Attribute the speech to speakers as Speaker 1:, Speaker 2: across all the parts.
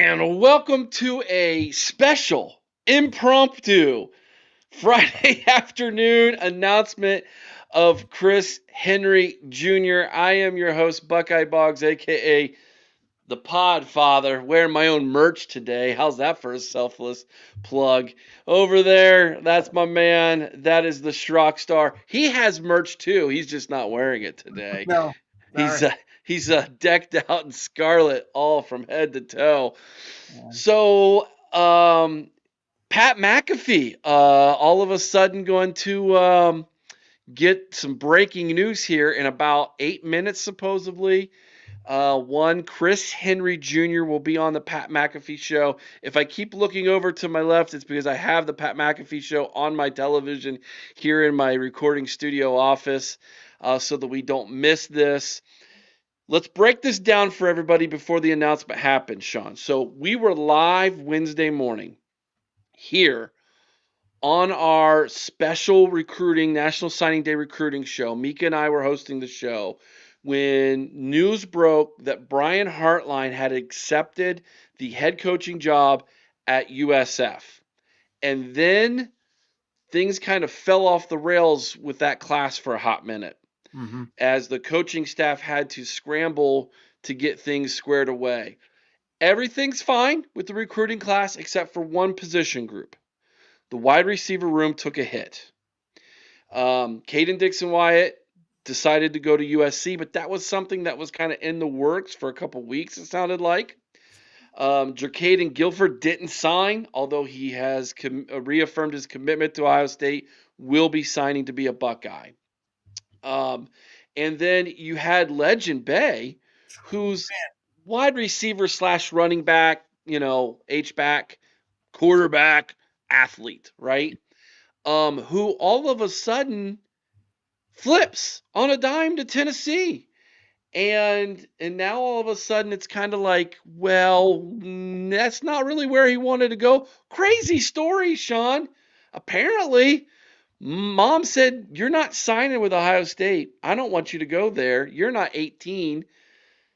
Speaker 1: And welcome to a special impromptu Friday afternoon announcement of Chris Henry Jr. I am your host, Buckeye Boggs, aka the Pod Father, wearing my own merch today. How's that for a selfless plug? Over there, that's my man. That is the Schrock Star. He has merch too. He's just not wearing it today.
Speaker 2: No,
Speaker 1: He's
Speaker 2: sorry.
Speaker 1: uh, he's decked out in scarlet, all from head to toe.
Speaker 2: Yeah.
Speaker 1: So, Pat McAfee, all of a sudden going to get some breaking news here in about 8 minutes, supposedly. One, Chris Henry Jr. will be on the Pat McAfee show. If I keep looking over to my left, it's because I have the Pat McAfee show on my television here in my recording studio office, so that we don't miss this. Let's break this down for everybody before the announcement happens, Sean. So we were live Wednesday morning here on our special recruiting National Signing Day recruiting show. Mika and I were hosting the show when news broke that Brian Hartline had accepted the head coaching job at USF. And then things kind of fell off the rails with that class for a hot minute
Speaker 2: hmm
Speaker 1: as the coaching staff had to scramble to get things squared away. Everything's fine with the recruiting class except for one position group. The wide receiver room took a hit. Caden Dixon Wyatt decided to go to USC, but that was something that was kind of in the works for a couple weeks, it sounded like. Jerkaden Guilford didn't sign, although he has reaffirmed his commitment to Ohio State, will be signing to be a Buckeye. Um, and then you had Legend Bay, who's wide receiver slash running back, H back, quarterback, athlete, right? Who all of a sudden flips on a dime to Tennessee. And now all of a sudden it's kind of like, well, that's not really where he wanted to go. Crazy story, Sean. Apparently, mom said, "You're not signing with Ohio State. I don't want you to go there. You're not 18."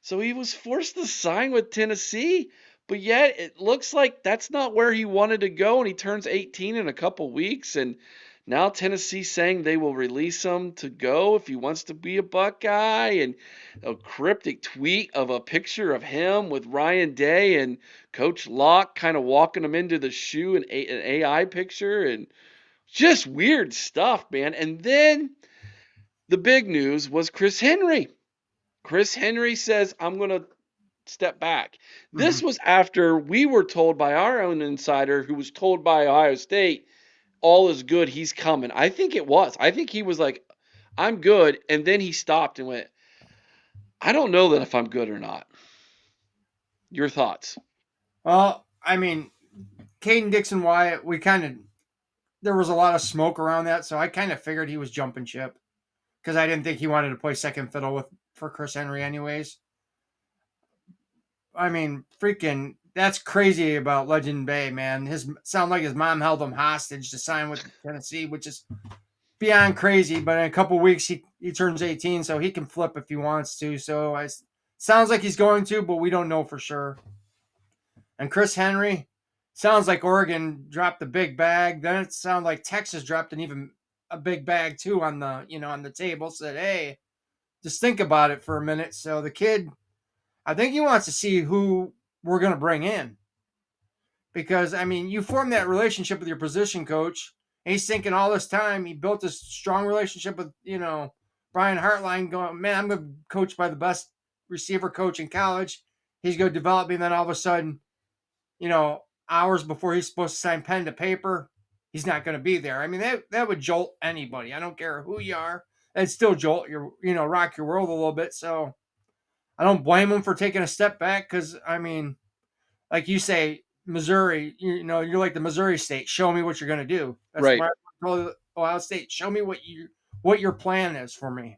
Speaker 1: So he was forced to sign with Tennessee. But yet it looks like that's not where he wanted to go, and he turns 18 in a couple weeks. And now Tennessee's saying they will release him to go if he wants to be a Buckeye. And a cryptic tweet of a picture of him with Ryan Day and Coach Locke kind of walking him into the shoe, an AI picture, and just weird stuff, man. And then the big news was Chris Henry. Chris Henry says, "I'm going to step back."
Speaker 2: hmm
Speaker 1: This was after we were told by our own insider, who was told by Ohio State, all is good, he's coming. I think it was. I think he was like, "I'm good." And then he stopped and went, "I don't know that if I'm good or not." Your thoughts?
Speaker 2: Well, I mean, Caden Dixon Wyatt, there was a lot of smoke around that, so I kind of figured he was jumping ship because I didn't think he wanted to play second fiddle for Chris Henry, anyways. I mean, freaking, that's crazy about Legend Bay, man. His sound like his mom held him hostage to sign with Tennessee, which is beyond crazy. But in a couple weeks, he turns 18, so he can flip if he wants to. Sounds like he's going to, but we don't know for sure. And Chris Henry, sounds like Oregon dropped a big bag. Then it sounded like Texas dropped an even a big bag too on the table. Said, hey, just think about it for a minute. So the kid, I think he wants to see who we're gonna bring in because I mean, you form that relationship with your position coach. And he's thinking all this time he built this strong relationship with Brian Hartline. Going, man, I'm gonna coach by the best receiver coach in college. He's gonna develop me. And then all of a sudden, hours before he's supposed to sign pen to paper, he's not going to be there. I mean, that would jolt anybody. I don't care who you are. It'd still jolt rock your world a little bit. So I don't blame him for taking a step back because, I mean, like you say, Missouri, you're like the Missouri State. Show me what you're going to do. That's
Speaker 1: Right.
Speaker 2: why I told Ohio State. Show me what your plan is for me.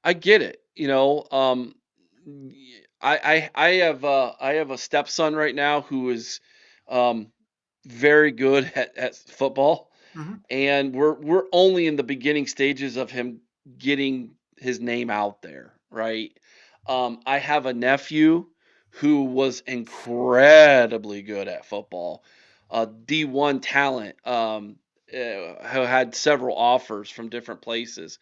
Speaker 1: I get it. I have a stepson right now who is um, very good at football,
Speaker 2: Mm-hmm.
Speaker 1: and we're only in the beginning stages of him getting his name out there, right? I have a nephew who was incredibly good at football, D1 talent, who had several offers from different places.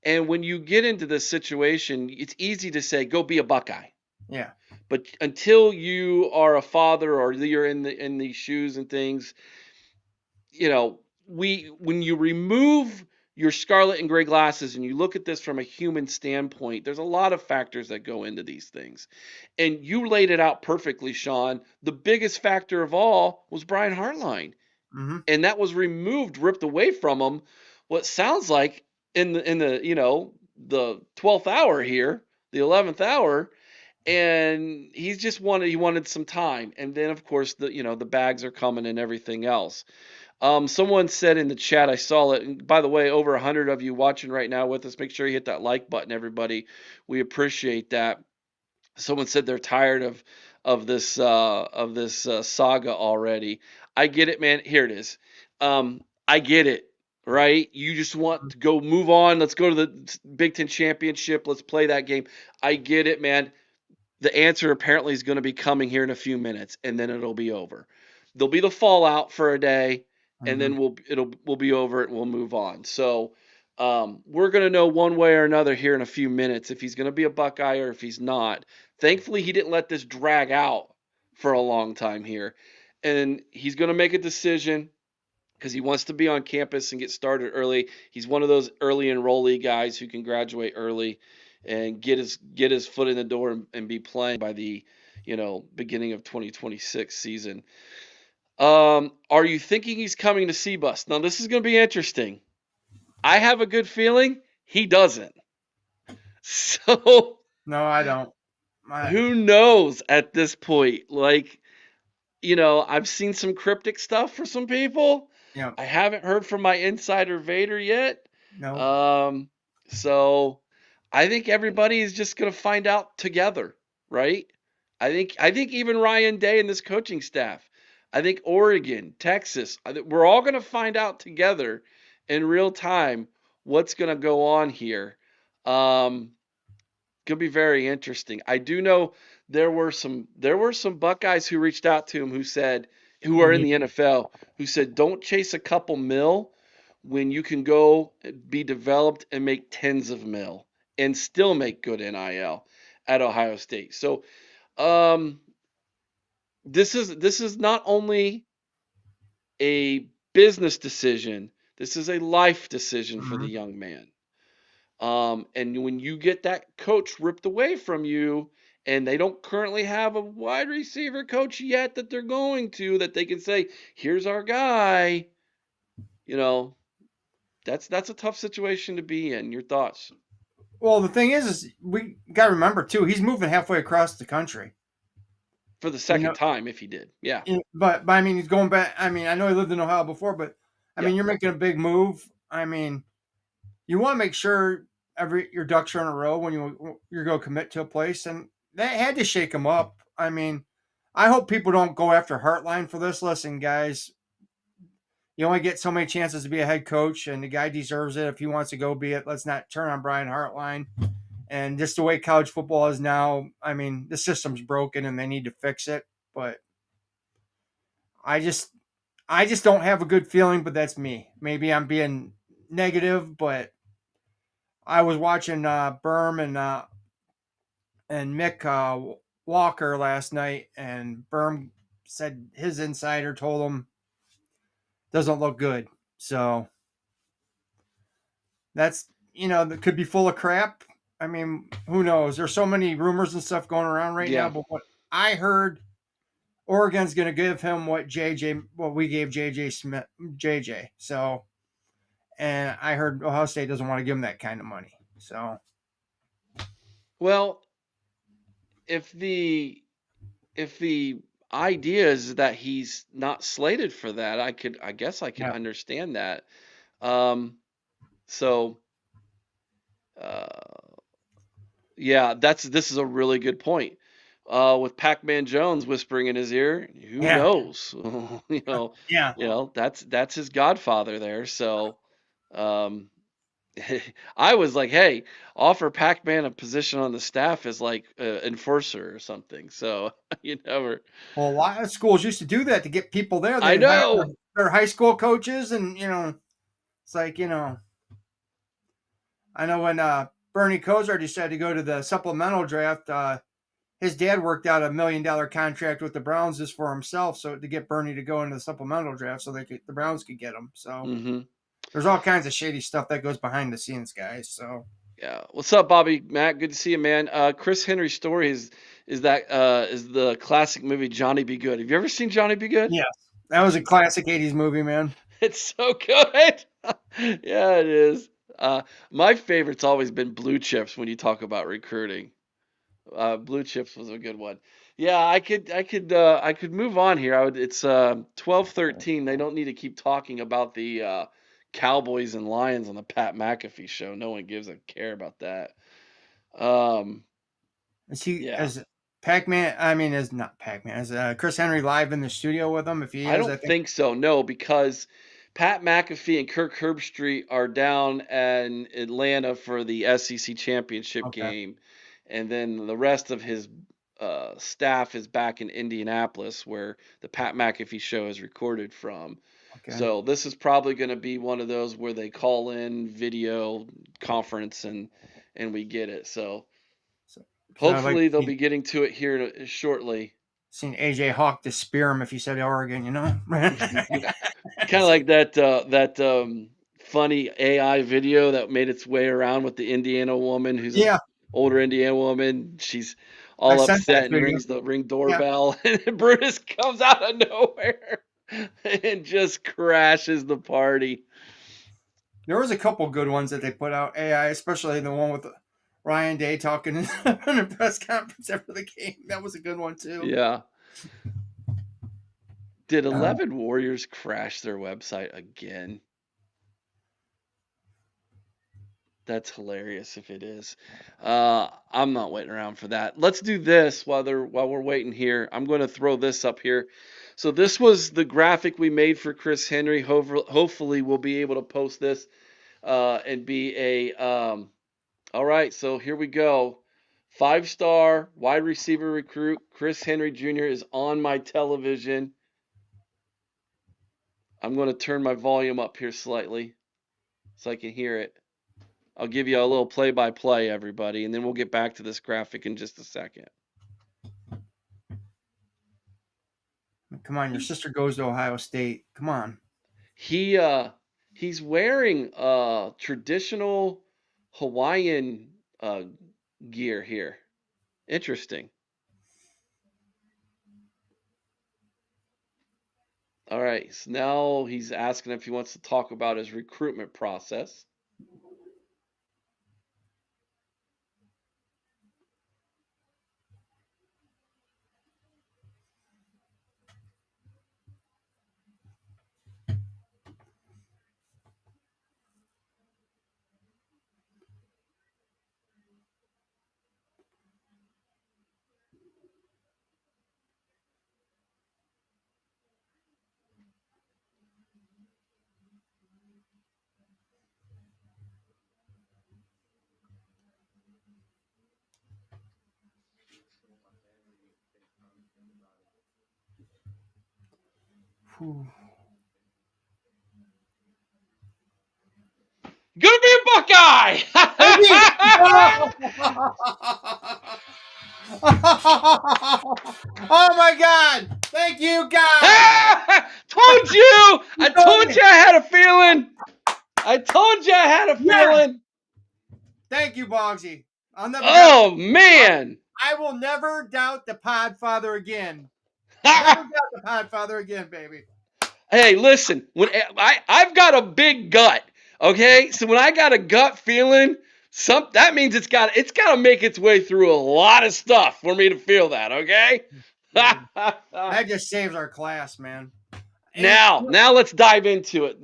Speaker 1: And when you get into this situation, it's easy to say, go be a Buckeye.
Speaker 2: Yeah.
Speaker 1: But until you are a father or you're in these shoes and things, when you remove your scarlet and gray glasses and you look at this from a human standpoint, there's a lot of factors that go into these things. And you laid it out perfectly, Sean. The biggest factor of all was Brian Hartline.
Speaker 2: Mm-hmm.
Speaker 1: And that was removed, ripped away from him, what sounds like in the 12th hour here, the 11th hour, and he wanted some time. And then of course the bags are coming and everything else. Someone said in the chat, I saw it. And by the way, over 100 of you watching right now with us. Make sure you hit that like button, everybody. We appreciate that. Someone said they're tired of this saga already. I get it, man. Here it is. I get it. Right? You just want to go move on. Let's go to the Big Ten championship. Let's play that game. I get it, man. The answer apparently is going to be coming here in a few minutes, and then it'll be over. There'll be the fallout for a day, and
Speaker 2: Mm-hmm.
Speaker 1: then we'll be over it and we'll move on. So we're going to know one way or another here in a few minutes if he's going to be a Buckeye or if he's not. Thankfully, he didn't let this drag out for a long time here, and he's going to make a decision because he wants to be on campus and get started early. He's one of those early enrollee guys who can graduate early and get his foot in the door and be playing by the beginning of 2026 season. Are you thinking he's coming to CBUS? Now this is going to be interesting. I have a good feeling he doesn't. So
Speaker 2: No, I don't.
Speaker 1: who knows at this point? Like, I've seen some cryptic stuff for some people.
Speaker 2: Yeah.
Speaker 1: I haven't heard from my insider Vader yet.
Speaker 2: No.
Speaker 1: So I think everybody is just going to find out together, right? I think even Ryan Day and this coaching staff, I think Oregon, Texas, we're all going to find out together in real time what's going to go on here. Going to be very interesting. I do know there were some Buckeyes who reached out to him who
Speaker 2: We
Speaker 1: are in
Speaker 2: need.
Speaker 1: the NFL who said don't chase a couple mil when you can go be developed and make tens of mil and still make good NIL at Ohio State. So um, this is not only a business decision, this is a life decision for the
Speaker 2: Mm-hmm.
Speaker 1: young man. And when you get that coach ripped away from you, and they don't currently have a wide receiver coach yet that they're going to, that they can say, here's our guy, you know, that's a tough situation to be in. Your thoughts
Speaker 2: Well, the thing is we got to remember too. He's moving halfway across the country.
Speaker 1: for the
Speaker 2: You
Speaker 1: second
Speaker 2: know,
Speaker 1: time if he did. Yeah.
Speaker 2: but I mean, he's going back. I mean, I know he lived in Ohio before, but I
Speaker 1: Yeah.
Speaker 2: mean, you're making a big move. I mean, you want to make sure your ducks are in a row when you go commit to a place, and they had to shake him up. I mean, I hope people don't go after Heartline for this. Listen, guys, you only get so many chances to be a head coach, and the guy deserves it if he wants to go be it. Let's not turn on Brian Hartline. And just the way college football is now, I mean, the system's broken and they need to fix it. But I just I just don't have a good feeling, but that's me. Maybe I'm being negative, but I was watching Berm and Mick Walker last night, and Berm said his insider told him doesn't look good. So that's that could be full of crap. I mean, who knows? There's so many rumors and stuff going around right now,
Speaker 1: Yeah.
Speaker 2: but what I heard, Oregon's going to give him what we gave JJ Smith, JJ. So, and I heard Ohio State doesn't want to give him that kind of money. So,
Speaker 1: Well, if the idea is that he's not slated for that, I guess I could
Speaker 2: yeah,
Speaker 1: understand that. Um, so uh, yeah, this is a really good point. With Pac-Man Jones whispering in his ear, who
Speaker 2: yeah,
Speaker 1: knows?
Speaker 2: yeah,
Speaker 1: That's his godfather there. So um, I was like, hey, offer Pac-Man a position on the staff as like enforcer or something. So you never.
Speaker 2: Well, a lot of schools used to do that to get people there.
Speaker 1: I
Speaker 2: They'd hire
Speaker 1: know.
Speaker 2: their high school coaches, and it's like I know when Bernie Kosar decided to go to the supplemental draft, his dad worked out $1 million contract with the Browns just for himself, so to get Bernie to go into the supplemental draft, so the Browns could get him. So
Speaker 1: Hmm.
Speaker 2: there's all kinds of shady stuff that goes behind the scenes, guys. So
Speaker 1: Yeah. What's up, Bobby? Matt, good to see you, man. Chris Henry's story is the classic movie Johnny Be Good. Have you ever seen Johnny Be Good?
Speaker 2: yeah, that was a classic '80s movie, man.
Speaker 1: It's so good. Yeah, it is. My favorite's always been Blue Chips when you talk about recruiting. Blue Chips was a good one. Yeah, I could move on here. It's 12:13. They don't need to keep talking about the Cowboys and Lions on the Pat McAfee show. No one gives a care about that. Um,
Speaker 2: Is he
Speaker 1: yeah.
Speaker 2: as Pac-Man? I mean, is not Pac-Man? Is Chris Henry live in the studio with him? If he
Speaker 1: I
Speaker 2: is,
Speaker 1: don't
Speaker 2: I think.
Speaker 1: think so. No, because Pat McAfee and Kirk Herbstreit are down in Atlanta for the SEC championship
Speaker 2: Okay.
Speaker 1: game, and then the rest of his staff is back in Indianapolis, where the Pat McAfee show is recorded from.
Speaker 2: Okay.
Speaker 1: So this is probably going to be one of those where they call in video conference and we get it. So
Speaker 2: So, I'd like
Speaker 1: hopefully
Speaker 2: to
Speaker 1: they'll be getting to it here shortly.
Speaker 2: seen AJ Hawk to spear him if he said Oregon,
Speaker 1: Kind of like that funny AI video that made its way around with the Indiana woman who's an
Speaker 2: Yeah,
Speaker 1: older Indiana woman. She's
Speaker 2: I
Speaker 1: all
Speaker 2: sent that
Speaker 1: upset and
Speaker 2: video.
Speaker 1: rings the ring
Speaker 2: Yeah,
Speaker 1: doorbell, and Brutus comes out of nowhere and just crashes the party.
Speaker 2: there was a couple good ones that they put out. AI, especially the one with Ryan Day talking in a press conference after the game. That was a good one too.
Speaker 1: Yeah. Did
Speaker 2: Uh,
Speaker 1: 11 Warriors crash their website again? That's hilarious if it is. I'm not waiting around for that. Let's do this while we're waiting here. I'm going to throw this up here. So this was the graphic we made for Chris Henry. Hopefully we'll be able to post this and be a all right, so here we go. 5-star wide receiver recruit Chris Henry Jr. is on my television. I'm going to turn my volume up here slightly so I can hear it. I'll give you a little play-by-play, everybody, and then we'll get back to this graphic in just a second.
Speaker 2: Come on, your sister goes to Ohio State. Come on.
Speaker 1: He's wearing traditional Hawaiian gear here. Interesting. All right, so now he's asking if he wants to talk about his recruitment process.
Speaker 2: Whew.
Speaker 1: Gonna be a Buckeye!
Speaker 2: Oh my God! Thank you, God.
Speaker 1: Told you! I told you I had a feeling!
Speaker 2: Yes! Thank you, Boggsy. I'll never.
Speaker 1: Oh, man!
Speaker 2: I will never doubt the Podfather again. Never doubt the Podfather again, baby.
Speaker 1: Hey, listen, when I've got a big gut, okay? So when I got a gut feeling, that means it's got to make its way through a lot of stuff for me to feel that, okay?
Speaker 2: That just saves our class, man.
Speaker 1: Now let's dive into it.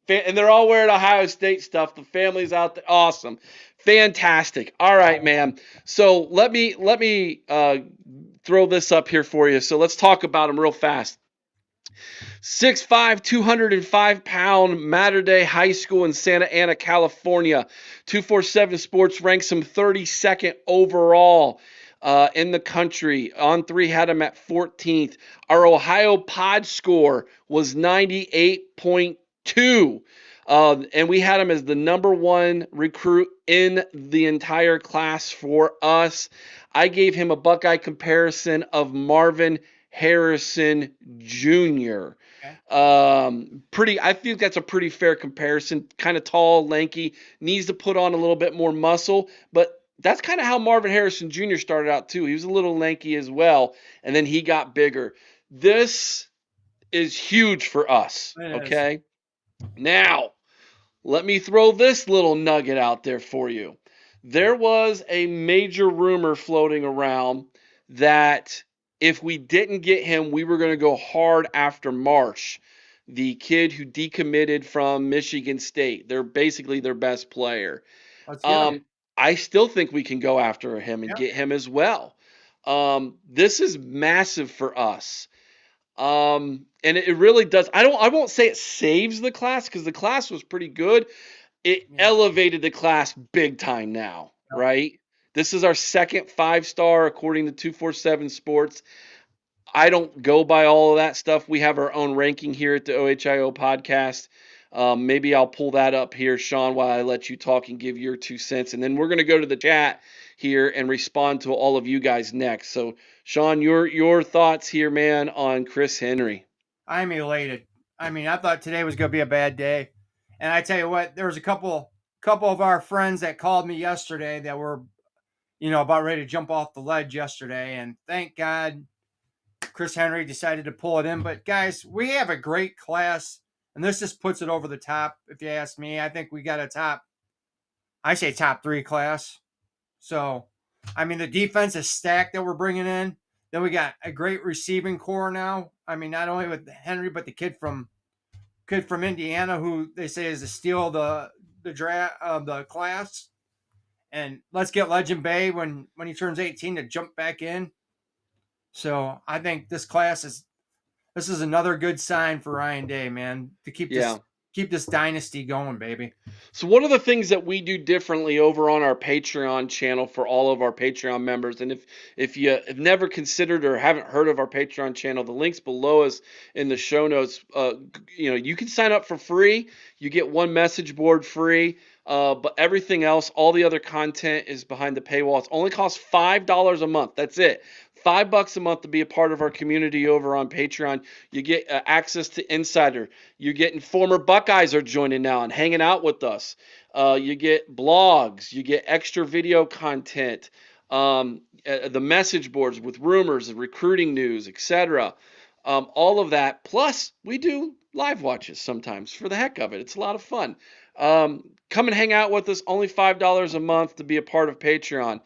Speaker 1: And they're all wearing Ohio State stuff. The family's out there. Awesome. Fantastic. All right, man. So let me throw this up here for you. So let's talk about them real fast. 6'5", 205-pound Mater Dei High School in Santa Ana, California. 247 Sports ranks him 32nd overall in the country. On three had him at 14th. Our Ohio Pod score was 98.2. And we had him as the number one recruit in the entire class for us. I gave him a Buckeye comparison of Marvin Harrison Jr.
Speaker 2: Okay.
Speaker 1: I think that's a pretty fair comparison. Kind of tall, lanky, needs to put on a little bit more muscle, but that's kind of how Marvin Harrison Jr. started out too. He was a little lanky as well, and then he got bigger. This is huge for us.
Speaker 2: It is.
Speaker 1: Okay. Now, let me throw this little nugget out there for you. There was a major rumor floating around that if we didn't get him, we were going to go hard after Marsh, the kid who decommitted from Michigan State. They're basically their best player.
Speaker 2: Let's get him.
Speaker 1: I still think we can go after him and
Speaker 2: Yep.
Speaker 1: get him as well. This is massive for us. And it really does. I won't say it saves the class because the class was pretty good. It elevated the class big time now,
Speaker 2: Yep.
Speaker 1: right? This is our second 5-star according to 247 Sports. I don't go by all of that stuff. We have our own ranking here at the OHIO podcast. Maybe I'll pull that up here, Sean, while I let you talk and give your 2 cents. And then we're going to go to the chat here and respond to all of you guys next. So, Sean, your thoughts here, man, on Chris Henry.
Speaker 2: I'm elated. I mean, I thought today was going to be a bad day. And I tell you what, there was a couple of our friends that called me yesterday that were, about ready to jump off the ledge yesterday. And thank God Chris Henry decided to pull it in. But guys, we have a great class. And this just puts it over the top, if you ask me. I think we got a top 3 class. So, I mean, the defense is stacked that we're bringing in. Then we got a great receiving core now. I mean, not only with Henry, but the kid from Indiana, who they say is the steal of the draft of the class. And let's get Legend Bay when he turns 18 to jump back in. So I think this is another good sign for Ryan Day, man, to keep this dynasty going, baby.
Speaker 1: So one of the things that we do differently over on our Patreon channel for all of our Patreon members, and if you have never considered or haven't heard of our Patreon channel, the link's below us in the show notes. You can sign up for free. You get one message board free, but everything else, all the other content is behind the paywall. It only costs $5 a month. That's it. $5 a month to be a part of our community over on Patreon. You get access to Insider. You're getting former Buckeyes are joining now and hanging out with us. You get blogs. You get extra video content. The message boards with rumors and recruiting news, etc. All of that. Plus, we do live watches sometimes for the heck of it. It's a lot of fun. Come and hang out with us. Only $5 a month to be a part of Patreon.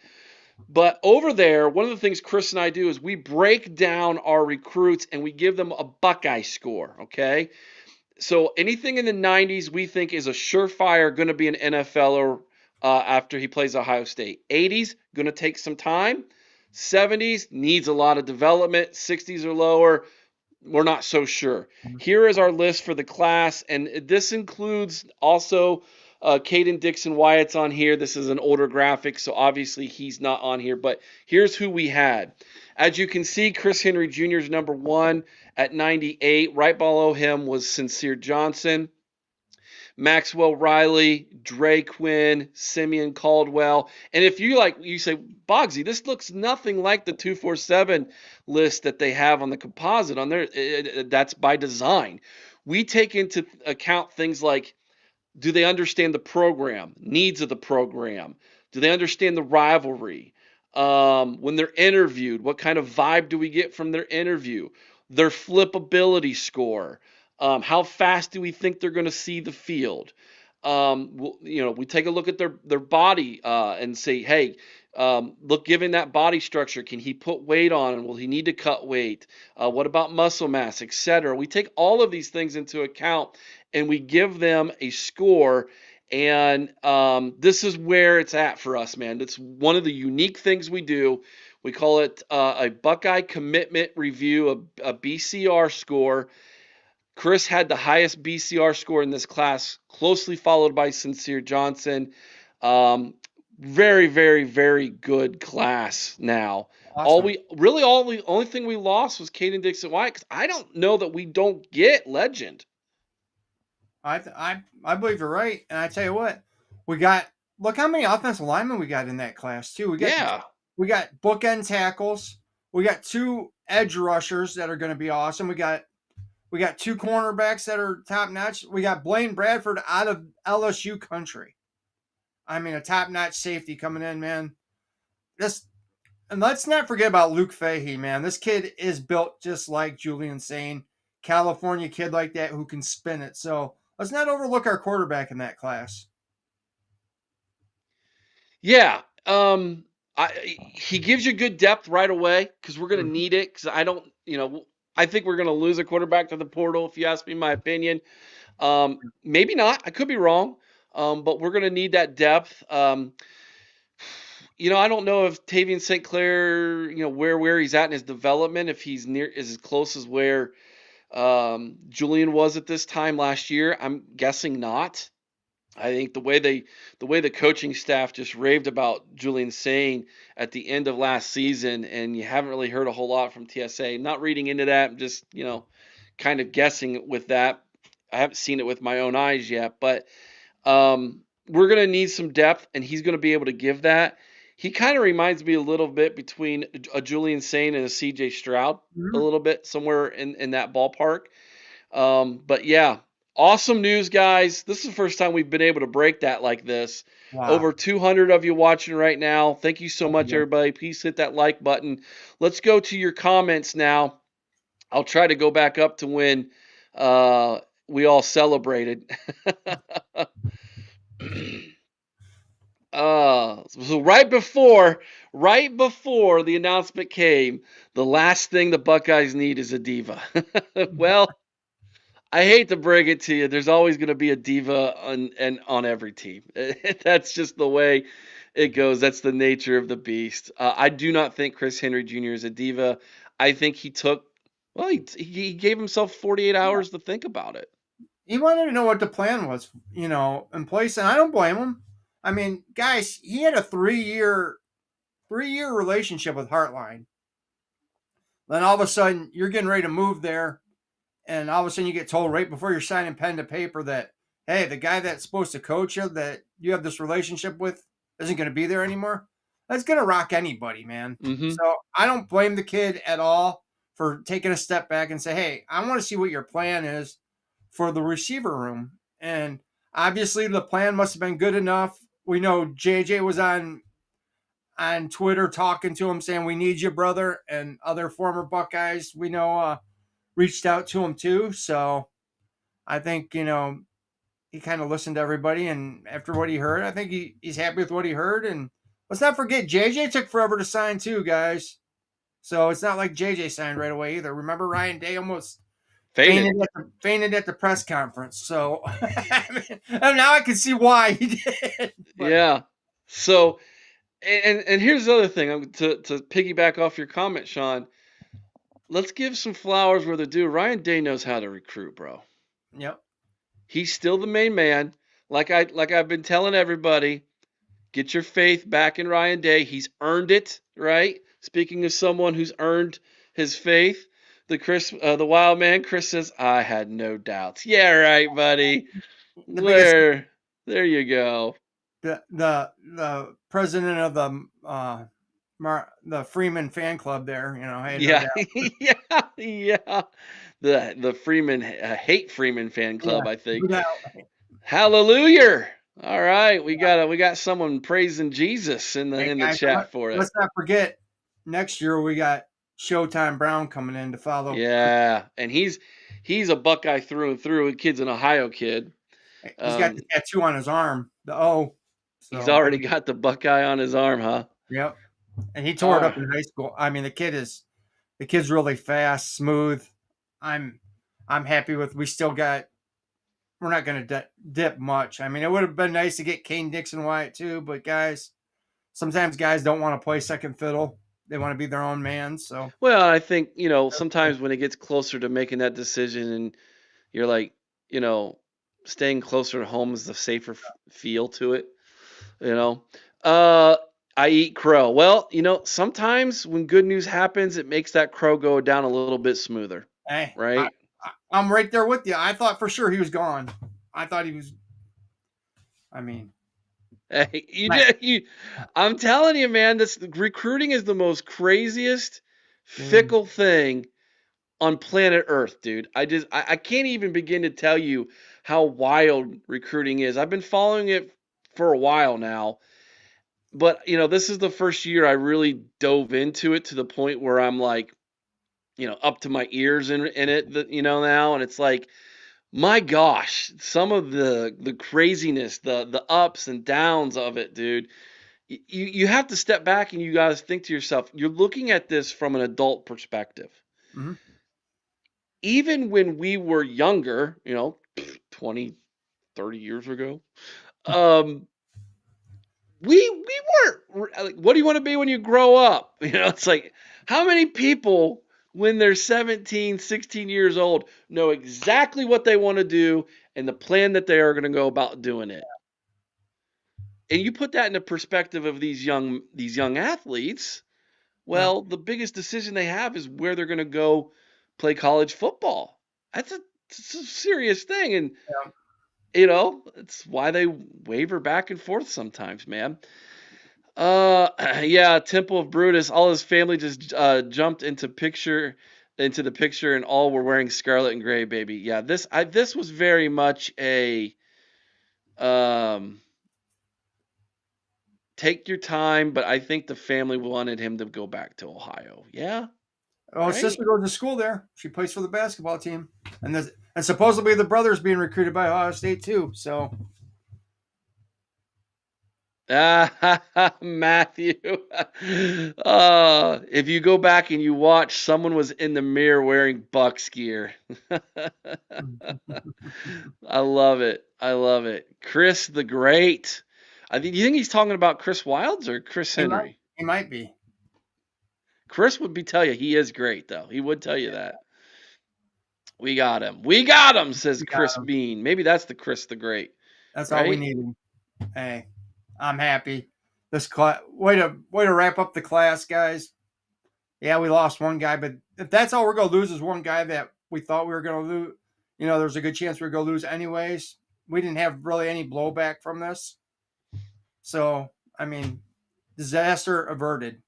Speaker 1: But over there, one of the things Chris and I do is we break down our recruits and we give them a Buckeye score, okay? So anything in the 90s we think is a surefire going to be an NFLer after he plays Ohio State. 80s, going to take some time. 70s, needs a lot of development. 60s or lower, we're not so sure. Here is our list for the class, and this includes also Caden Dixon Wyatt's on here. This is an older graphic, so obviously he's not on here, but here's who we had. As you can see, Chris Henry Jr. is number 1 at 98. Right below him was Sincere Johnson, Maxwell Riley, Dre Quinn, Simeon Caldwell. And if you say, Bogsy, this looks nothing like the 247 list that they have on the composite on there. That's by design. We take into account things like, do they understand the program, needs of the program? Do they understand the rivalry? When they're interviewed, what kind of vibe do we get from their interview? Their flippability score. How fast do we think they're going to see the field? We take a look at their body and say, hey, look, given that body structure, can he put weight on and will he need to cut weight? What about muscle mass, etc.? We take all of these things into account and we give them a score. And this is where it's at for us, man. It's one of the unique things we do. We call it a Buckeye Commitment Review, a BCR score. Chris had the highest BCR score in this class, closely followed by Sincere Johnson. Um, very, very, very good class now.
Speaker 2: Awesome.
Speaker 1: All the only thing we lost was Caden Dixon White, because I don't know that we don't get legend.
Speaker 2: I believe you're right, and I tell you what, we got look how many offensive linemen we got in that class too.
Speaker 1: Yeah.
Speaker 2: We got bookend tackles. We got 2 edge rushers that are going to be awesome. We got 2 cornerbacks that are top notch. We got Blaine Bradford out of LSU country. I mean, a top notch safety coming in, man. This and let's not forget about Luke Fahey, man. This kid is built just like Julian Sain, California kid like that who can spin it. So let's not overlook our quarterback in that class.
Speaker 1: Yeah. He gives you good depth right away, because we're going to
Speaker 2: Mhm.
Speaker 1: need it. Because I think we're going to lose a quarterback to the portal, if you ask me my opinion. Maybe not. I could be wrong. But we're going to need that depth. I don't know if Tavian St. Clair, where he's at in his development, if he's is as close as where Julian was at this time last year. I'm guessing not. I think the way the coaching staff just raved about Julian Sain at the end of last season, and you haven't really heard a whole lot from TSA. Not reading into that, I'm just kind of guessing with that. I haven't seen it with my own eyes yet, but we're gonna need some depth, and he's gonna be able to give that. He kind of reminds me a little bit between a Julian Sain and a CJ Stroud, a
Speaker 2: Mhm.
Speaker 1: little bit somewhere in that ballpark. But yeah, awesome news, guys. This is the first time we've been able to break that like this.
Speaker 2: Wow.
Speaker 1: Over 200 of you watching right now. Thank you so
Speaker 2: Oh,
Speaker 1: much,
Speaker 2: yeah.
Speaker 1: everybody. Please hit that like button. Let's go to your comments now. I'll try to go back up to when we all celebrated. So right before the announcement came, the last thing the Buckeyes need is a diva. Well, I hate to break it to you. There's always going to be a diva on every team. That's just the way it goes. That's the nature of the beast. I do not think Chris Henry Jr. is a diva. I think he gave himself 48
Speaker 2: Yeah.
Speaker 1: hours to think about it.
Speaker 2: He wanted to know what the plan was, in place, and I don't blame him. I mean, guys, he had a 3-year relationship with Heartline. Then all of a sudden, you're getting ready to move there, and all of a sudden, you get told right before you're signing pen to paper that, hey, the guy that's supposed to coach you, that you have this relationship with, isn't going to be there anymore. That's going to rock anybody, man.
Speaker 1: Hmm.
Speaker 2: So I don't blame the kid at all for taking a step back and say, hey, I want to see what your plan is for the receiver room. And obviously, the plan must have been good enough. We know JJ was on Twitter talking to him saying, we need you, brother. And other former Buckeyes we know reached out to him too. So I think, he kind of listened to everybody. And after what he heard, I think he's happy with what he heard. And let's not forget, JJ took forever to sign too, guys. So it's not like JJ signed right away either. Remember, Ryan Day almost
Speaker 1: Fainted.
Speaker 2: fainted at the press conference. So and now I can see why he did. But
Speaker 1: Yeah. So, and here's the other thing. To piggyback off your comment, Sean. Let's give some flowers where they're due. Ryan Day knows how to recruit, bro.
Speaker 2: yep.
Speaker 1: He's still the main man. Like I've been telling everybody, get your faith back in Ryan Day. He's earned it, right? Speaking of someone who's earned his faith, the wild man, Chris says, I had no doubts. Yeah, right, buddy.
Speaker 2: The biggest
Speaker 1: There you go.
Speaker 2: the president of the Freeman fan club there, I had no
Speaker 1: Yeah,
Speaker 2: doubt.
Speaker 1: yeah, yeah. The Freeman hate Freeman fan
Speaker 2: Yeah,
Speaker 1: club, I
Speaker 2: no
Speaker 1: think.
Speaker 2: doubt.
Speaker 1: Hallelujah. All right, we got someone praising Jesus
Speaker 2: Hey
Speaker 1: in the
Speaker 2: guys,
Speaker 1: chat for it.
Speaker 2: let's not forget next year we got Showtime Brown coming in to follow.
Speaker 1: Yeah, and he's a Buckeye through and through. The kid's an Ohio kid.
Speaker 2: He's got the tattoo on his arm, the O.
Speaker 1: He's
Speaker 2: So
Speaker 1: already got the Buckeye on his arm, huh?
Speaker 2: yep. And he tore it up
Speaker 1: Ah,
Speaker 2: in high school. I mean, the kid's really fast, smooth. I'm I'm happy with. We still got. We're not going to dip much. I mean, it would have been nice to get Kane Dixon Wyatt too, but guys, sometimes guys don't want to play second fiddle. they want to be their own man. So
Speaker 1: Well, I think, sometimes when it gets closer to making that decision and you're like, you know, staying closer to home is the safer feel to it, you know. Uh, I eat crow. Well, sometimes when good news happens, it makes that crow go down a little bit smoother,
Speaker 2: hey,
Speaker 1: right?
Speaker 2: I'm right there with you. I thought for sure he was gone. I thought he was. I mean,
Speaker 1: Hey,
Speaker 2: my,
Speaker 1: I'm telling you, man, this recruiting is the most craziest,
Speaker 2: dude.
Speaker 1: fickle thing on planet Earth, dude. I can't even begin to tell you how wild recruiting is. I've been following it for a while now, but this is the first year I really dove into it to the point where I'm like, up to my ears in it, now, and it's like, my gosh, some of the craziness, the ups and downs of it, dude. You have to step back and you guys think to yourself, you're looking at this from an adult perspective.
Speaker 2: Mhm.
Speaker 1: Even when we were younger, 20, 30 years ago, um, we weren't like, what do you want to be when you grow up? It's like, how many people when they're 17, 16 years old know exactly what they want to do and the plan that they are going to go about doing it? And you put that in the perspective of these young athletes.
Speaker 2: Yeah.
Speaker 1: Well, the biggest decision they have is where they're going to go play college football. It's a serious thing, and
Speaker 2: Yeah.
Speaker 1: it's why they waver back and forth sometimes, man. Yeah, Temple of Brutus. All his family just jumped into the picture, and all were wearing scarlet and gray, baby. Yeah, this was very much a um take your time, but I think the family wanted him to go back to Ohio. Yeah,
Speaker 2: Oh, his
Speaker 1: right.
Speaker 2: sister goes to school there. She plays for the basketball team, and supposedly the brother's being recruited by Ohio State too. So
Speaker 1: Matthew. If you go back and you watch, someone was in the mirror wearing Bucks gear. I love it. I love it. Chris the Great. You think he's talking about Chris Wilds or Chris Henry?
Speaker 2: he might be.
Speaker 1: Chris would tell you he is great though. He would tell you that. We got him. We got him, says
Speaker 2: We got
Speaker 1: Chris
Speaker 2: him.
Speaker 1: Bean. Maybe that's the Chris the Great,
Speaker 2: That's all we
Speaker 1: right?
Speaker 2: needed. Hey, I'm happy. This class, way to wrap up the class, guys. Yeah, we lost one guy, but if that's all we're gonna lose is one guy that we thought we were gonna lose, there's a good chance we are gonna lose anyways. We didn't have really any blowback from this, so I mean, disaster averted.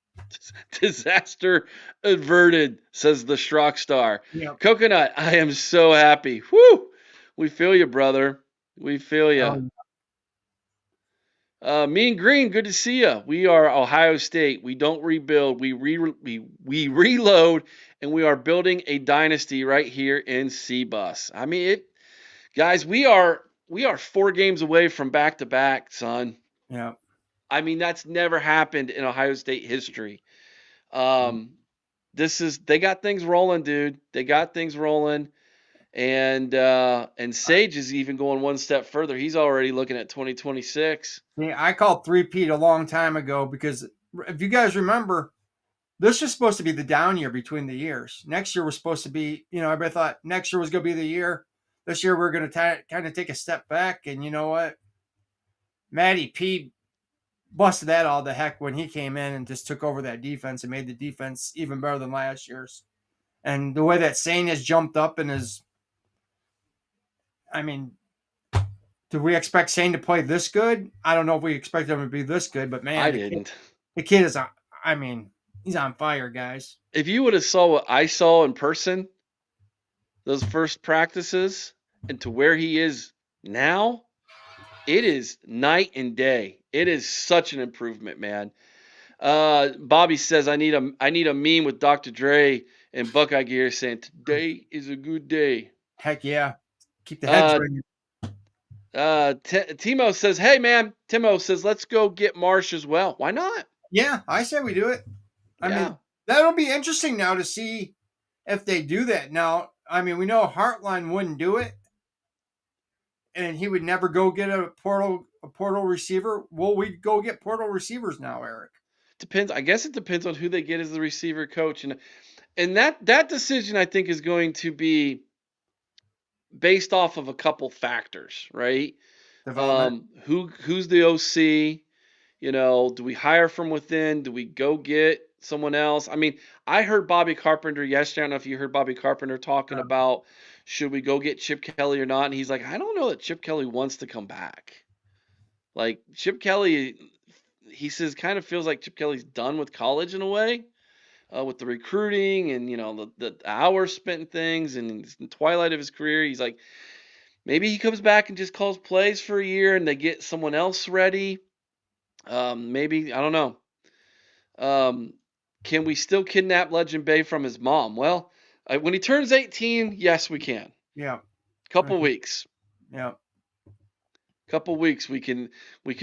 Speaker 1: Disaster averted, says the Schrock Star.
Speaker 2: Yeah.
Speaker 1: Coconut, I am so happy. Whoo! We feel you, brother. We feel you.
Speaker 2: Um,
Speaker 1: Mean Green, good to see you. We are Ohio State. We don't rebuild. We reload, and we are building a dynasty right here in C-Bus. I mean, guys. We are 4 games away from back to back, son.
Speaker 2: yeah.
Speaker 1: I mean, that's never happened in Ohio State history. Um, they got things rolling, dude. They got things rolling. And Sage is even going one step further. He's already looking at 2026.
Speaker 2: Yeah, I called three-peat a long time ago because if you guys remember, this was supposed to be the down year between the years. Next year was supposed to be, everybody thought next year was going to be the year. This year we're going to kind of take a step back. And you know what? Matty P busted that all the heck when he came in and just took over that defense and made the defense even better than last year's. And the way that Sane has jumped up and I mean, do we expect Sane to play this good? I don't know if we expect him to be this good, but man,
Speaker 1: I
Speaker 2: the kid,
Speaker 1: didn't.
Speaker 2: the kid is, I mean, he's on fire, guys.
Speaker 1: If you would have saw what I saw in person, those first practices, and to where he is now, it is night and day. It is such an improvement, man. Bobby says I need a meme with Dr. Dre and Buckeye gear saying today is a good day.
Speaker 2: Heck yeah. Keep the heads
Speaker 1: Uh,
Speaker 2: ringing.
Speaker 1: Timo says, hey man, Timo says let's go get Marsh as well. Why not?
Speaker 2: Yeah, I say we do it. I
Speaker 1: Yeah.
Speaker 2: mean, that'll be interesting now to see if they do that. Now, I mean, we know Heartline wouldn't do it, and he would never go get a portal receiver. Will we go get portal receivers now, Eric?
Speaker 1: depends. I guess it depends on who they get as the receiver coach, and that decision I think is going to be based off of a couple factors, right?
Speaker 2: Development.
Speaker 1: Who's the OC? Do we hire from within? Do we go get someone else? I mean, I heard Bobby Carpenter yesterday. I don't know if you heard Bobby Carpenter talking about should we go get Chip Kelly or not, and he's like, I don't know that Chip Kelly wants to come back. Like Chip Kelly, he says, kind of feels like Chip Kelly's done with college in a way, with the recruiting and the hours spent in things, and in the twilight of his career, he's like, maybe he comes back and just calls plays for a year and they get someone else ready. Maybe, I don't know. Can we still kidnap Legend Bay from his mom? Well, when he turns 18, yes, we can.
Speaker 2: Yeah.
Speaker 1: Couple weeks.
Speaker 2: Yeah.
Speaker 1: Couple weeks, we can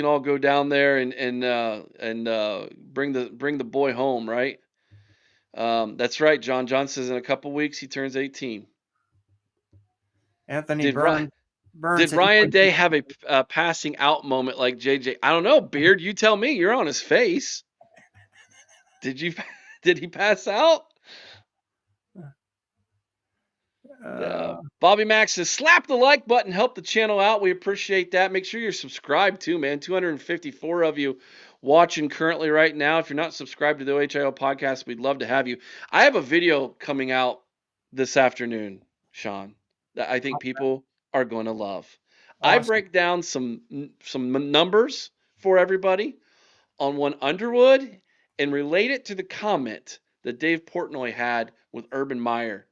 Speaker 1: all go down there and bring the boy home, right? That's right. John says in a couple weeks he turns 18.
Speaker 2: Anthony
Speaker 1: Burns. Did
Speaker 2: Did
Speaker 1: Ryan Day have a passing out moment like JJ? I don't know, Beard. You tell me. You're on his face. Did he pass out? Bobby Max says, slap the like button, help the channel out. We appreciate that. Make sure you're subscribed too, man. 254 of you watching currently right now. If you're not subscribed to the OHIO podcast, we'd love to have you. I have a video coming out this afternoon, Sean, that I think people are going to love. Awesome. I break down some numbers for everybody on one Underwood and relate it to the comment that Dave Portnoy had with Urban Meyer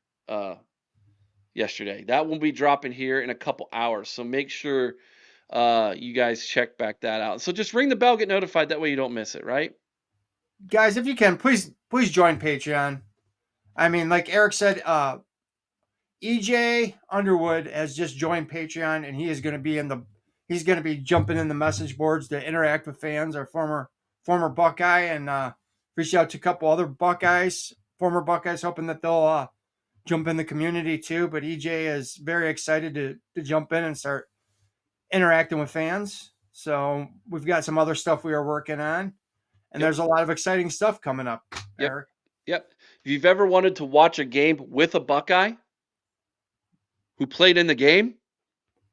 Speaker 1: yesterday. That will be dropping here in a couple hours, so make sure you guys check back that out. So just ring the bell, get notified. That way you don't miss it, right?
Speaker 2: Guys, if you can, please join Patreon. I mean, like Eric said, EJ Underwood has just joined Patreon, and he is going to be jumping in the message boards to interact with fans. Our former Buckeye, and reach out to a couple other former Buckeyes, hoping that they'll jump in the community too. But EJ is very excited to jump in and start interacting with fans. So we've got some other stuff we are working on, and there's a lot of exciting stuff coming up, Eric.
Speaker 1: Yep. If you've ever wanted to watch a game with a Buckeye who played in the game,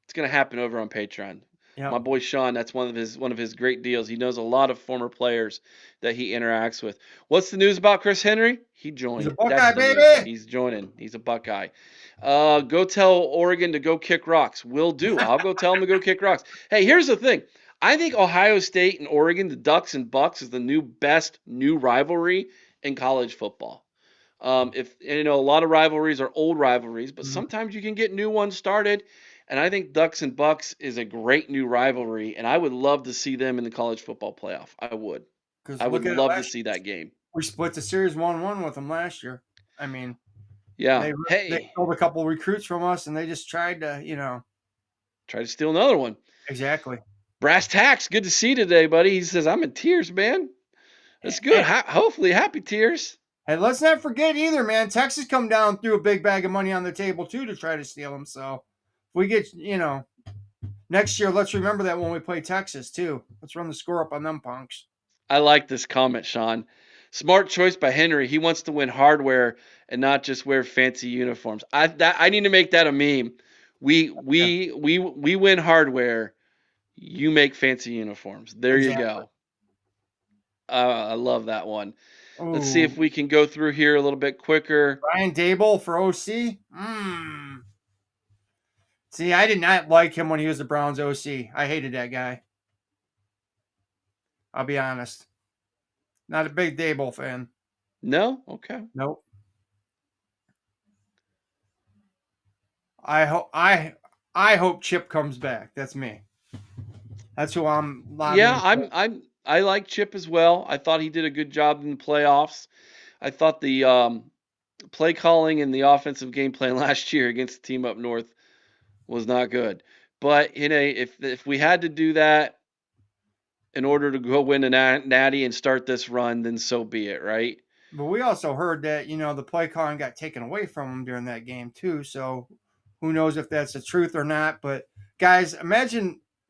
Speaker 1: it's going to happen over on Patreon. Yep. My boy Sean, that's one of his great deals. He knows a lot of former players that he interacts with. What's the news about Chris Henry? He joined.
Speaker 2: He's a Buckeye, baby.
Speaker 1: He's joining. He's a Buckeye. Go tell Oregon to go kick rocks. Will do. I'll go tell them to go kick rocks. Hey, here's the thing. I think Ohio State and Oregon, the Ducks and Bucks, is the best new rivalry in college football. A lot of rivalries are old rivalries, but sometimes you can get new ones started. And I think Ducks and Bucks is a great new rivalry, and I would love to see them in the college football playoff. I would. I would love to see that game.
Speaker 2: We split the series 1-1 with them last year. I mean,
Speaker 1: yeah.
Speaker 2: They pulled a couple recruits from us, and they just tried to,
Speaker 1: try to steal another one.
Speaker 2: Exactly.
Speaker 1: Brass Tacks, good to see you today, buddy. He says, I'm in tears, man. That's good. Hopefully, happy tears.
Speaker 2: Hey, let's not forget either, man. Texas come down, threw a big bag of money on the table, too, to try to steal them. So if we get, next year, let's remember that when we play Texas, too. Let's run the score up on them punks.
Speaker 1: I like this comment, Sean. Smart choice by Henry. He wants to win hardware and not just wear fancy uniforms. I need to make that a meme. We win hardware. You make fancy uniforms. There you go. I love that one. Ooh. Let's see if we can go through here a little bit quicker.
Speaker 2: Brian Daboll for OC. See, I did not like him when he was the Browns OC. I hated that guy. I'll be honest. Not a big Daboll fan.
Speaker 1: No? Okay.
Speaker 2: Nope. I hope Chip comes back. That's me. That's who I'm lobbying.
Speaker 1: Yeah, I like Chip as well. I thought he did a good job in the playoffs. I thought the play calling and the offensive game plan last year against the team up north was not good. But if we had to do that in order to go win a natty and start this run, then so be it, right?
Speaker 2: But we also heard that, the play calling got taken away from him during that game too. So who knows if that's the truth or not. But guys,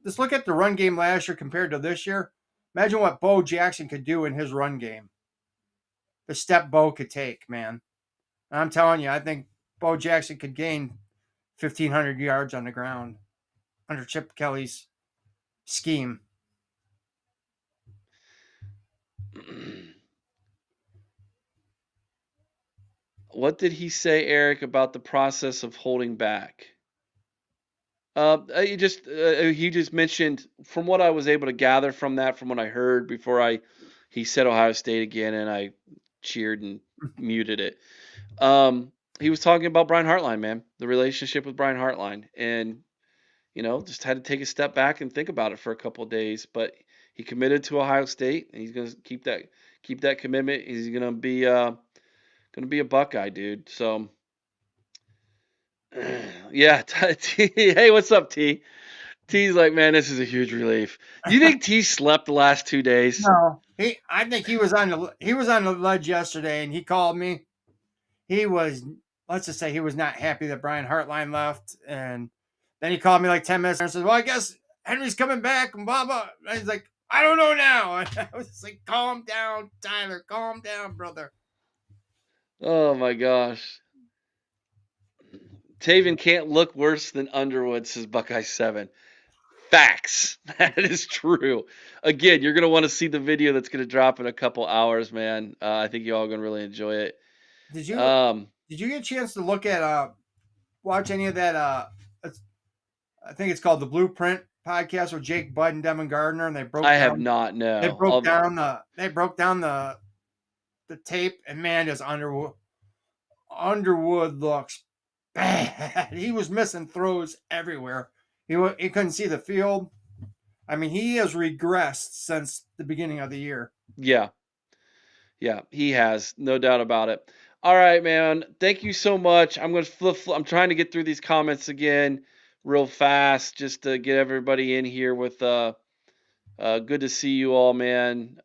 Speaker 2: just look at the run game last year compared to this year. Imagine what Bo Jackson could do in his run game. The step Bo could take, man. And I'm telling you, I think Bo Jackson could gain 1,500 yards on the ground under Chip Kelly's scheme.
Speaker 1: What did he say, Eric, about the process of holding back? He just mentioned, from what I was able to gather from that, from what I heard before he said Ohio State again, and I cheered and muted it. He was talking about Brian Hartline, man, the relationship with Brian Hartline, and just had to take a step back and think about it for a couple of days. But he committed to Ohio State, and he's going to keep that commitment. He's going to be a Buckeye, dude. So. Yeah, hey, what's up, T? T's like, man, this is a huge relief. Do you think T slept the last 2 days?
Speaker 2: No, I think he was on the ledge yesterday, and he called me. Let's just say he was not happy that Brian Hartline left, and then he called me like 10 minutes and says, "Well, I guess Henry's coming back," and blah blah. And he's like, "I don't know now." And I was just like, "Calm down, Tyler. Calm down, brother."
Speaker 1: Oh my gosh. Taven can't look worse than Underwood, says Buckeye 7. Facts. That is true. Again, you're going to want to see the video that's going to drop in a couple hours, man. I think you all going to really enjoy it.
Speaker 2: Did you get a chance to look at watch any of that I think it's called the Blueprint podcast with Jake Budd and Devin Gardner, and
Speaker 1: I have not, no.
Speaker 2: They broke down the tape, and man, does Underwood looks bad. He was missing throws everywhere. He couldn't see the field. I mean, he has regressed since the beginning of the year.
Speaker 1: Yeah, he has, no doubt about it. All right, man. Thank you so much. I'm I'm trying to get through these comments again real fast, just to get everybody in here with. Good to see you all, man.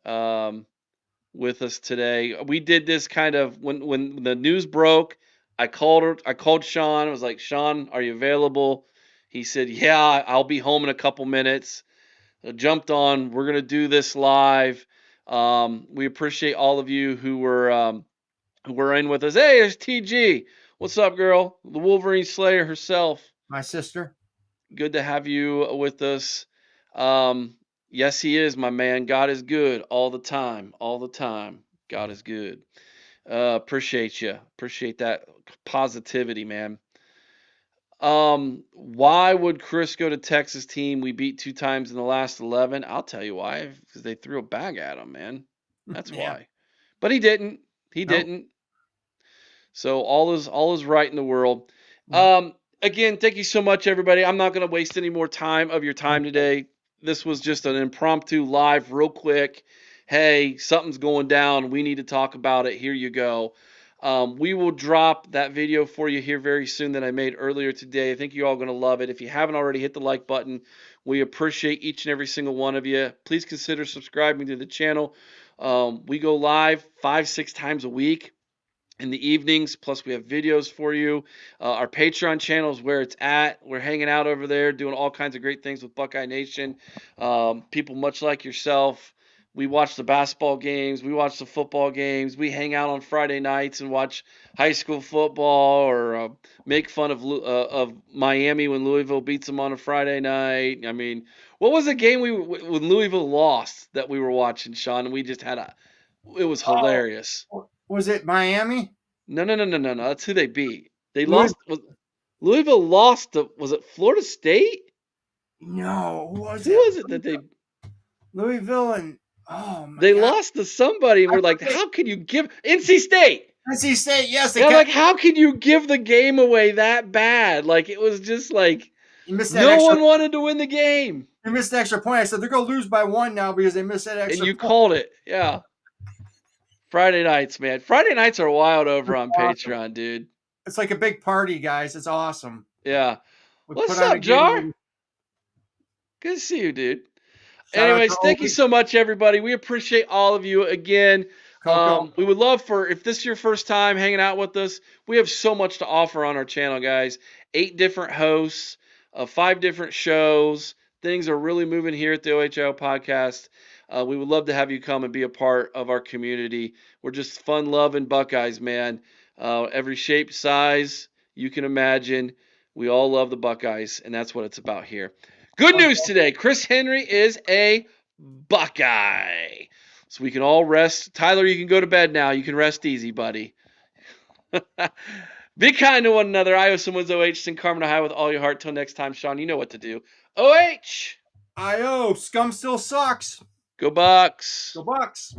Speaker 1: With us today. We did this kind of when the news broke. I called Sean. I was like, Sean, are you available? He said, yeah, I'll be home in a couple minutes. I jumped on. We're gonna do this live. We appreciate all of you who were in with us. Hey, there's TG. What's up, girl? The Wolverine Slayer herself.
Speaker 2: My sister.
Speaker 1: Good to have you with us. Yes, he is, my man. God is good all the time. All the time. God is good. Appreciate you. Appreciate that positivity, man. Why would Chris go to Texas team we beat 2 times in the last 11? I'll tell you why. Because they threw a bag at him, man. That's why. But he didn't. He didn't. So all is right in the world. Again, thank you so much, everybody. I'm not going to waste any more time of your time today. This was just an impromptu live, real quick. Hey, something's going down. We need to talk about it. Here you go. We will drop that video for you here very soon that I made earlier today. I think you're all going to love it. If you haven't already, hit the like button. We appreciate each and every single one of you. Please consider subscribing to the channel. We go live 5-6 times a week in the evenings, plus we have videos for you. Our Patreon channel is where it's at. We're hanging out over there, doing all kinds of great things with Buckeye Nation. People much like yourself. We watch the basketball games. We watch the football games. We hang out on Friday nights and watch high school football, or make fun of Miami when Louisville beats them on a Friday night. I mean, what was the game when Louisville lost that we were watching, Sean? And we just had it was hilarious.
Speaker 2: Was it Miami?
Speaker 1: No. That's who they beat. They lost. Louisville lost to, was it Florida State?
Speaker 2: No.
Speaker 1: Who was it that they?
Speaker 2: Louisville and my
Speaker 1: they
Speaker 2: God.
Speaker 1: Lost to somebody, and we're like, how can you give NC State?
Speaker 2: NC State, yes.
Speaker 1: Like, how can you give the game away that bad? Like, it was just like no one wanted to win the game.
Speaker 2: They missed the extra point. I said they're going to lose by 1 now because they missed that extra point.
Speaker 1: And you called it, yeah. Friday nights, man. Friday nights are wild over on Patreon, dude.
Speaker 2: It's like a big party, guys. It's awesome.
Speaker 1: Yeah. What's up, Jar? Good to see you, dude. Anyways, thank you so much, everybody. We appreciate all of you again. We would love if this is your first time hanging out with us, we have so much to offer on our channel, guys. 8 different hosts, 5 different shows. Things are really moving here at the OHL podcast. We would love to have you come and be a part of our community. We're just fun-loving Buckeyes, man. Every shape, size you can imagine. We all love the Buckeyes, and that's what it's about here. Good news today. Chris Henry is a Buckeye. So we can all rest. Tyler, you can go to bed now. You can rest easy, buddy. Be kind to one another. Iowa Someone's OH, sing Carmen, Ohio with all your heart. Till next time, Sean, you know what to do. OH!
Speaker 2: IO, scum still sucks.
Speaker 1: Go Bucks!
Speaker 2: Go Bucks.